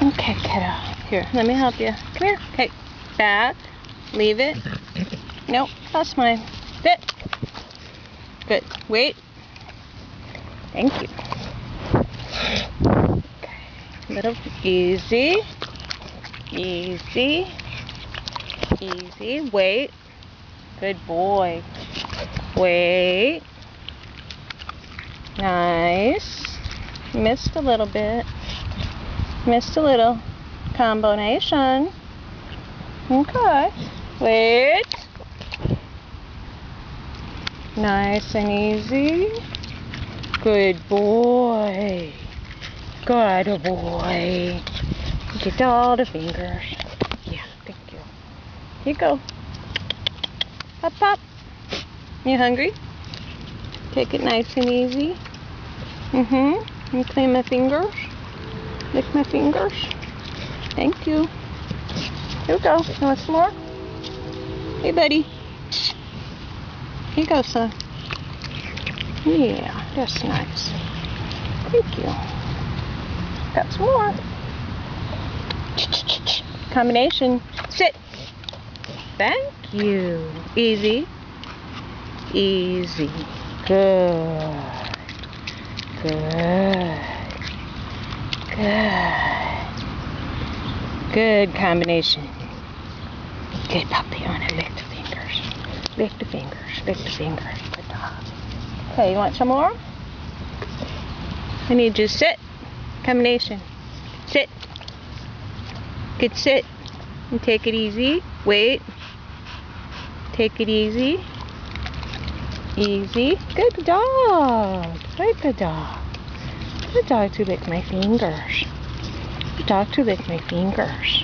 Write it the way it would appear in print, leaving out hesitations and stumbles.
Okay, kiddo. Here, let me help you. Come here. Okay, back. Leave it. Nope, that's mine. Sit. Good. Wait. Thank you. Okay, little easy. Easy. Easy. Wait. Good boy. Wait. Nice. Missed a little bit. Missed a little combination. Okay. Wait. Nice and easy. Good boy. Good boy. Get all the fingers. Yeah, thank you. Here you go. Hop, hop. You hungry? Take it nice and easy. You clean my fingers. Lick my fingers. Thank you. Here we go. You want some more? Hey, buddy. Here you go, son. Yeah, that's nice. Thank you. Got some more. Combination. Sit. Thank you. Easy. Easy. Good. Good. Good. Good combination. Good puppy. You want to lick the fingers. Lick the fingers. Lick the fingers. Good dog. Okay, you want some more? I need you to sit. Combination. Sit. Good sit. And take it easy. Wait. Take it easy. Easy. Good dog. Good dog. Good dog to lick my fingers. Good dog to lick my fingers.